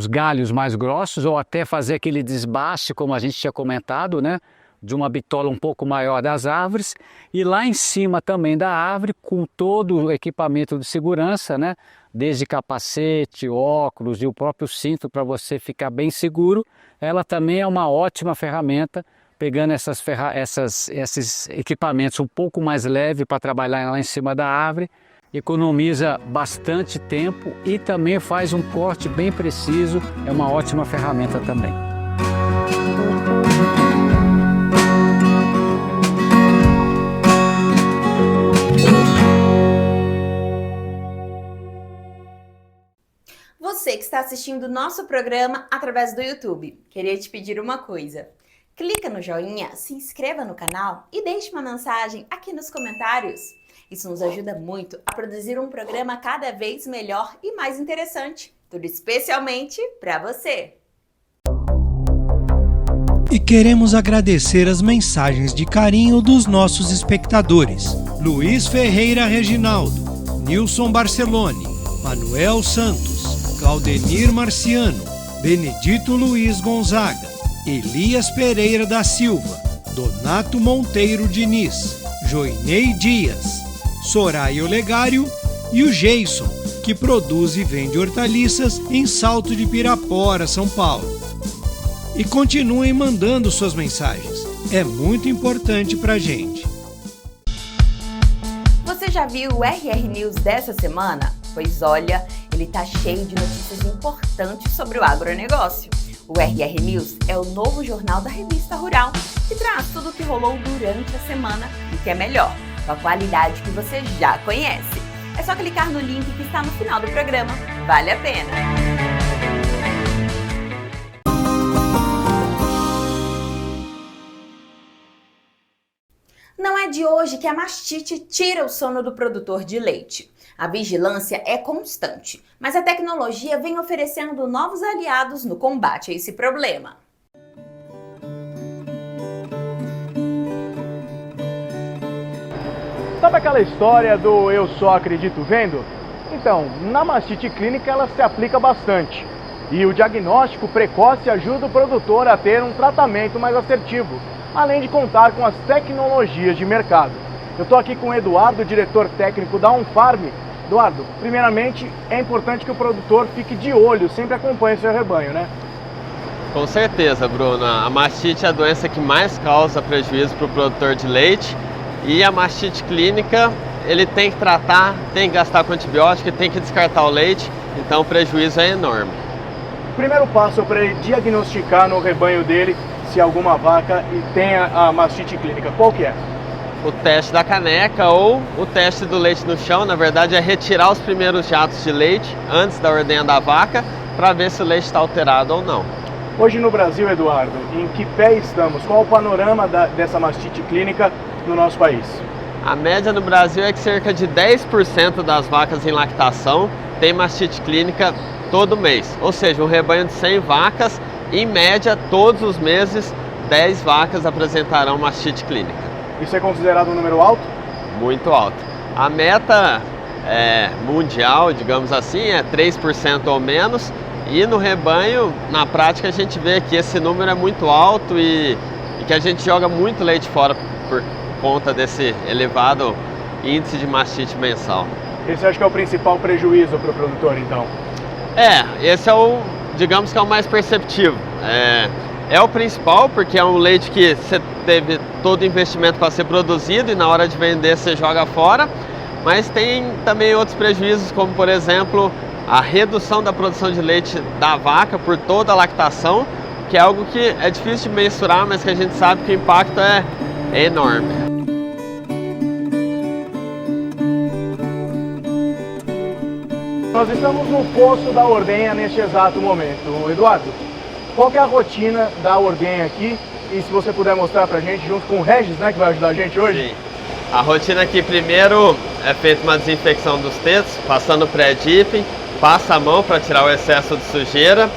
S16: galhos mais grossos, ou até fazer aquele desbaste, como a gente tinha comentado, né? De uma bitola um pouco maior das árvores, e lá em cima também da árvore, com todo o equipamento de segurança, né? Desde capacete, óculos e o próprio cinto para você ficar bem seguro. Ela também é uma ótima ferramenta, pegando esses equipamentos um pouco mais leves para trabalhar lá em cima da árvore, economiza bastante tempo e também faz um corte bem preciso, é uma ótima ferramenta também.
S1: Você que está assistindo o nosso programa através do YouTube, queria te pedir uma coisa. Clica no joinha, se inscreva no canal e deixe uma mensagem aqui nos comentários. Isso nos ajuda muito a produzir um programa cada vez melhor e mais interessante, tudo especialmente para você.
S10: E queremos agradecer as mensagens de carinho dos nossos espectadores: Luiz Ferreira Reginaldo, Nilson Barcelone, Manuel Santos, Claudenir Marciano, Benedito Luiz Gonzaga, Elias Pereira da Silva, Donato Monteiro Diniz, Joinei Dias, Soraya Olegário e o Geison, que produz e vende hortaliças em Salto de Pirapora, São Paulo. E continuem mandando suas mensagens, é muito importante pra gente.
S1: Você já viu o RR News dessa semana? Pois olha, ele tá cheio de notícias importantes sobre o agronegócio. O RR News é o novo jornal da Revista Rural, que traz tudo o que rolou durante a semana e que é melhor, com a qualidade que você já conhece. É só clicar no link que está no final do programa. Vale a pena! Não é de hoje que a mastite tira o sono do produtor de leite. A vigilância é constante, mas a tecnologia vem oferecendo novos aliados no combate a esse problema.
S2: Sabe aquela história do eu só acredito vendo? Então, na mastite clínica ela se aplica bastante. E o diagnóstico precoce ajuda o produtor a ter um tratamento mais assertivo, além de contar com as tecnologias de mercado. Eu estou aqui com o Eduardo, diretor técnico da OnFarm. Eduardo, primeiramente é importante que o produtor fique de olho, sempre acompanhe seu rebanho, né?
S19: Com certeza, Bruno. A mastite é a doença que mais causa prejuízo para o produtor de leite. E a mastite clínica, ele tem que tratar, tem que gastar com antibiótico e tem que descartar o leite, então o prejuízo é enorme.
S2: O primeiro passo para ele diagnosticar no rebanho dele se alguma vaca tem a mastite clínica, qual que é?
S19: O teste da caneca ou o teste do leite no chão, na verdade é retirar os primeiros jatos de leite antes da ordenha da vaca para ver se o leite está alterado ou não.
S2: Hoje no Brasil, Eduardo, em que pé estamos? Qual o panorama dessa mastite clínica no nosso país?
S19: A média no Brasil é que cerca de 10% das vacas em lactação tem mastite clínica todo mês. Ou seja, um rebanho de 100 vacas, em média, todos os meses, 10 vacas apresentarão mastite clínica.
S2: Isso é considerado um número alto?
S19: Muito alto. A meta mundial, digamos assim, é 3% ou menos. E no rebanho, na prática, a gente vê que esse número é muito alto e que a gente joga muito leite fora por conta desse elevado índice de mastite mensal.
S2: Esse acho que é o principal prejuízo para o produtor, então?
S19: Esse é o, digamos que é o mais perceptível. É o principal porque é um leite que você teve todo o investimento para ser produzido e na hora de vender você joga fora, mas tem também outros prejuízos, como por exemplo, a redução da produção de leite da vaca por toda a lactação, que é algo que é difícil de mensurar, mas que a gente sabe que o impacto é enorme.
S2: Nós estamos no poço da ordenha neste exato momento. Eduardo, qual que é a rotina da ordenha aqui? E se você puder mostrar pra gente, junto com o Regis, né, que vai ajudar a gente hoje?
S19: Sim. A rotina aqui, primeiro, é feita uma desinfecção dos tetos, passando pré-dipping, passa a mão para tirar o excesso de sujeira.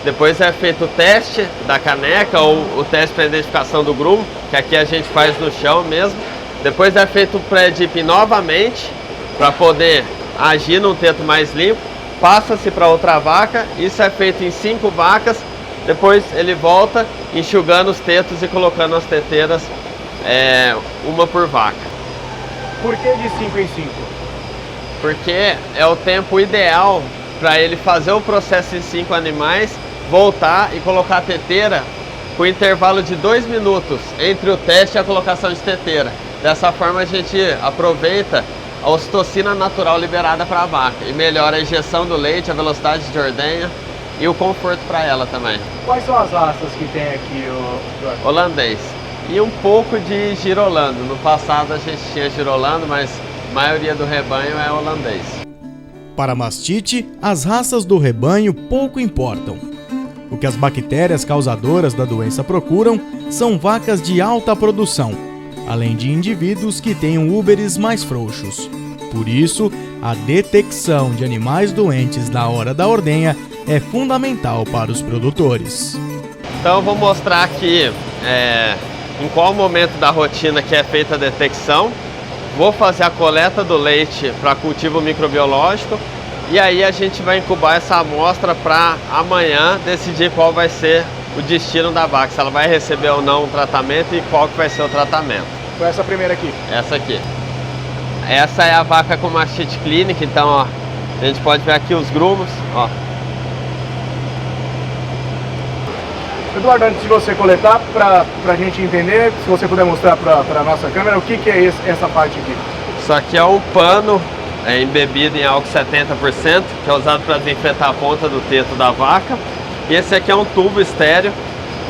S19: Depois é feito o teste da caneca ou o teste para identificação do grumo, que aqui a gente faz no chão mesmo. Depois é feito o pré-dipping novamente, para poder agir num teto mais limpo. Passa-se para outra vaca, isso é feito em 5 vacas. Depois ele volta enxugando os tetos e colocando as teteiras, uma por vaca.
S2: Por que de 5 em 5?
S19: Porque é o tempo ideal para ele fazer o processo em 5 animais, voltar e colocar a teteira com intervalo de 2 minutos entre o teste e a colocação de teteira. Dessa forma a gente aproveita a ocitocina natural liberada para a vaca e melhora a injeção do leite, a velocidade de ordenha e o conforto para ela também.
S2: Quais são as raças que tem aqui,
S19: Holandês e um pouco de girolando. No passado a gente tinha girolando, mas a maioria do rebanho é holandês.
S2: Para a mastite, as raças do rebanho pouco importam. O que as bactérias causadoras da doença procuram são vacas de alta produção, além de indivíduos que tenham úberes mais frouxos. Por isso, a detecção de animais doentes na hora da ordenha é fundamental para os produtores.
S19: Então eu vou mostrar aqui em qual momento da rotina que é feita a detecção. Vou fazer a coleta do leite para cultivo microbiológico e aí a gente vai incubar essa amostra para amanhã decidir qual vai ser o destino da vaca, se ela vai receber ou não um tratamento e qual que vai ser o tratamento.
S2: Foi essa primeira aqui?
S19: Essa aqui. Essa é a vaca com mastite clínica, então ó, a gente pode ver aqui os grumos, ó.
S2: Eduardo, antes de você coletar, para a gente entender, se você puder mostrar para a nossa câmera, o que é essa parte aqui?
S19: Isso aqui é um pano embebido em álcool 70%, que é usado para desinfetar a ponta do teto da vaca. E esse aqui é um tubo estéreo,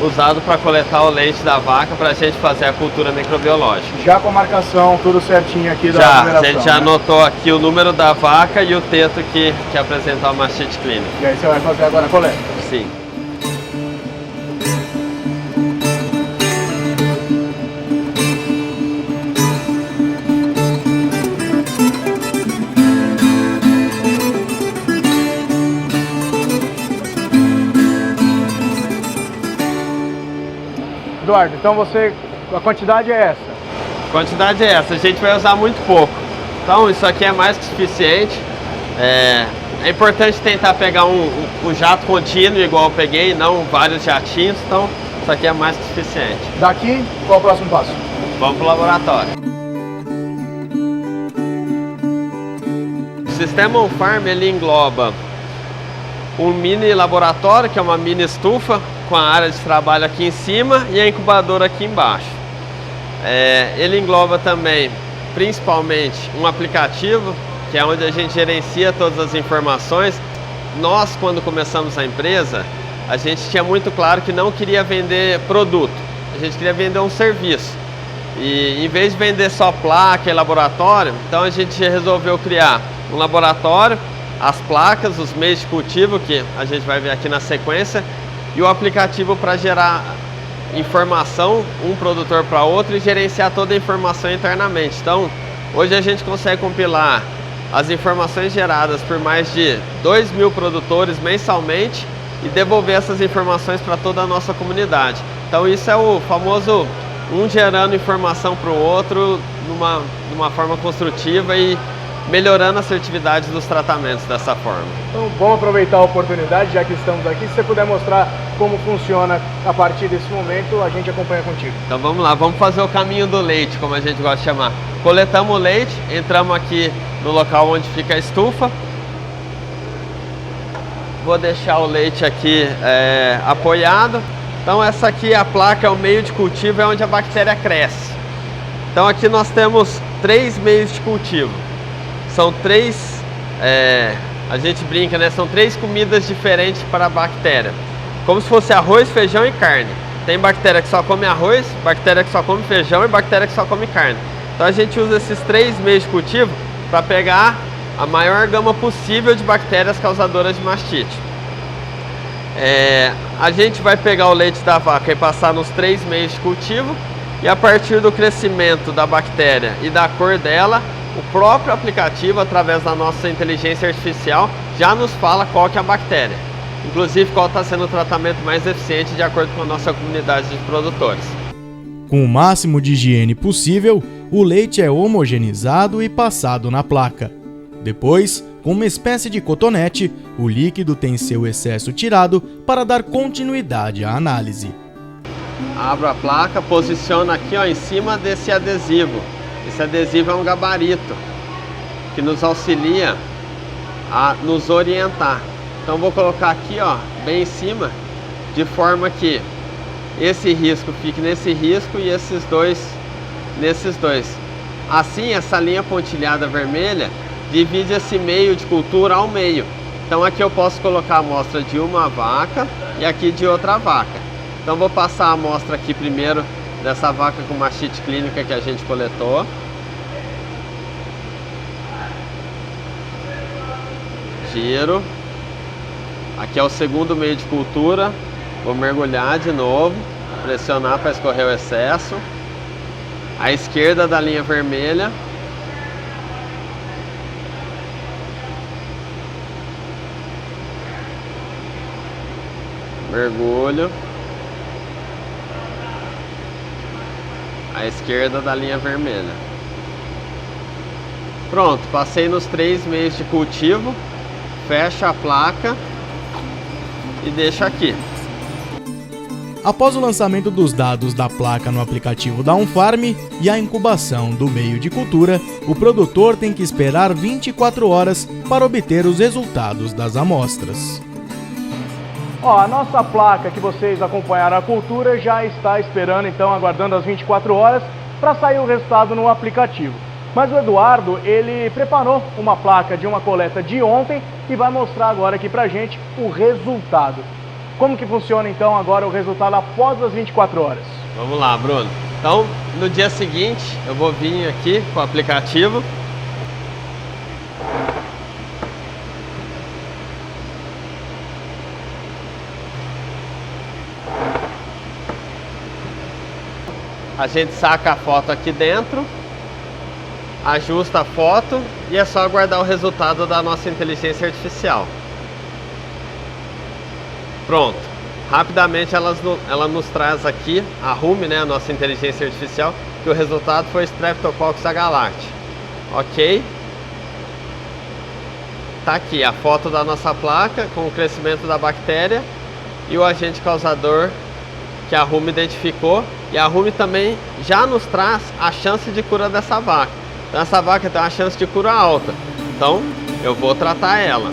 S19: usado para coletar o leite da vaca para a gente fazer a cultura microbiológica.
S2: Já com a marcação tudo certinho aqui da
S19: numeração, a gente já anotou aqui o número da vaca e o teto que apresenta a mastite clínica.
S2: E aí você vai fazer agora a coleta?
S19: Sim.
S20: Eduardo, então a quantidade é essa?
S19: A quantidade é essa, a gente vai usar muito pouco. Então isso aqui é mais que suficiente. É importante tentar pegar um jato contínuo igual eu peguei, não vários jatinhos, então isso aqui é mais que suficiente.
S20: Daqui, qual é o próximo passo?
S19: Vamos para o laboratório. O sistema on-farm ele engloba um mini laboratório, que é uma mini estufa, com a área de trabalho aqui em cima e a incubadora aqui embaixo. Ele engloba também, principalmente, um aplicativo, que é onde a gente gerencia todas as informações. Nós, quando começamos a empresa, a gente tinha muito claro que não queria vender produto, a gente queria vender um serviço. E em vez de vender só placa e laboratório, então a gente resolveu criar um laboratório, as placas, os meios de cultivo, que a gente vai ver aqui na sequência, e o aplicativo para gerar informação, um produtor para outro, e gerenciar toda a informação internamente. Então, hoje a gente consegue compilar as informações geradas por mais de 2.000 produtores mensalmente e devolver essas informações para toda a nossa comunidade. Então isso é o famoso um gerando informação para o outro numa forma construtiva e melhorando a assertividade dos tratamentos dessa forma.
S20: Então vamos aproveitar a oportunidade, já que estamos aqui, se você puder mostrar como funciona a partir desse momento, a gente acompanha contigo.
S19: Então vamos lá, vamos fazer o caminho do leite, como a gente gosta de chamar. Coletamos o leite, entramos aqui no local onde fica a estufa. Vou deixar o leite aqui apoiado. Então essa aqui, a placa, é o meio de cultivo, é onde a bactéria cresce. Então aqui nós temos 3 meios de cultivo. São 3, a gente brinca, né? São 3 comidas diferentes para a bactéria. Como se fosse arroz, feijão e carne. Tem bactéria que só come arroz, bactéria que só come feijão e bactéria que só come carne. Então a gente usa esses 3 meios de cultivo para pegar a maior gama possível de bactérias causadoras de mastite. A gente vai pegar o leite da vaca e passar nos 3 meios de cultivo, e a partir do crescimento da bactéria e da cor dela, o próprio aplicativo, através da nossa inteligência artificial, já nos fala qual que é a bactéria. Inclusive qual está sendo o tratamento mais eficiente de acordo com a nossa comunidade de produtores.
S2: Com o máximo de higiene possível, o leite é homogeneizado e passado na placa. Depois, com uma espécie de cotonete, o líquido tem seu excesso tirado para dar continuidade à análise.
S19: Abro a placa, posiciono aqui em cima desse adesivo. Esse adesivo é um gabarito que nos auxilia a nos orientar. Então vou colocar aqui bem em cima, de forma que esse risco fique nesse risco e esses dois nesses dois. Assim, essa linha pontilhada vermelha divide esse meio de cultura ao meio. Então aqui eu posso colocar a amostra de uma vaca e aqui de outra vaca. Então vou passar a amostra aqui primeiro dessa vaca com mastite clínica que a gente coletou. Giro. Aqui é o segundo meio de cultura. Vou mergulhar de novo, pressionar para escorrer o excesso. À esquerda da linha vermelha. Mergulho. À esquerda da linha vermelha. Pronto, passei nos 3 meios de cultivo. Fecha a placa e deixa aqui.
S2: Após o lançamento dos dados da placa no aplicativo da on-farm e a incubação do meio de cultura, o produtor tem que esperar 24 horas para obter os resultados das amostras.
S20: A nossa placa que vocês acompanharam a cultura já está esperando, então, aguardando as 24 horas para sair o resultado no aplicativo. Mas o Eduardo, ele preparou uma placa de uma coleta de ontem e vai mostrar agora aqui pra gente o resultado. Como que funciona então agora o resultado após as 24 horas?
S19: Vamos lá, Bruno. Então, no dia seguinte, eu vou vir aqui com o aplicativo. A gente saca a foto aqui dentro, ajusta a foto e é só aguardar o resultado da nossa inteligência artificial. Pronto. rapidamente ela nos traz aqui a RUME, né, a nossa inteligência artificial, que o resultado foi Streptococcus agalactiae. Ok? Tá aqui a foto da nossa placa com o crescimento da bactéria e o agente causador que a RUME identificou. E a RUME também já nos traz a chance de cura dessa vaca. Então essa vaca tem uma chance de cura alta. Então eu vou tratar ela.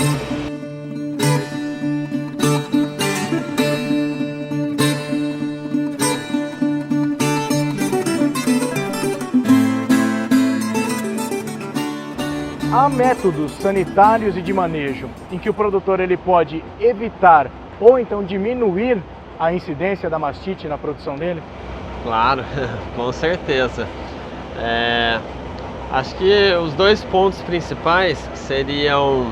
S20: Há métodos sanitários e de manejo em que o produtor ele pode evitar ou então diminuir a incidência da mastite na produção dele?
S19: Claro, com certeza. Acho que os 2 pontos principais seriam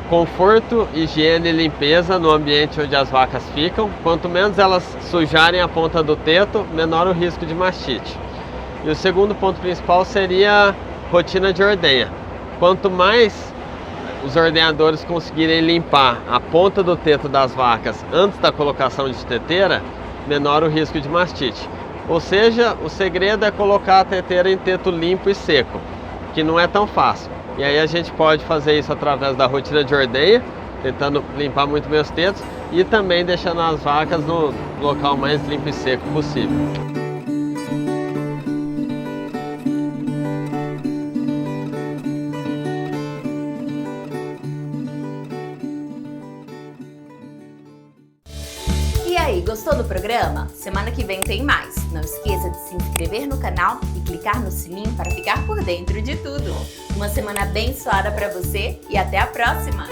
S19: conforto, higiene e limpeza no ambiente onde as vacas ficam. Quanto menos elas sujarem a ponta do teto, menor o risco de mastite. E o segundo ponto principal seria rotina de ordenha. Quanto mais os ordenhadores conseguirem limpar a ponta do teto das vacas antes da colocação de teteira, menor o risco de mastite. Ou seja, o segredo é colocar a teteira em teto limpo e seco, que não é tão fácil. E aí a gente pode fazer isso através da rotina de ordenha, tentando limpar muito bem os tetos e também deixando as vacas no local mais limpo e seco possível.
S1: E aí, gostou do programa? Semana que vem tem mais. Não esqueça de se inscrever no canal e clicar no sininho para ficar por dentro de tudo. Uma semana abençoada para você e até a próxima!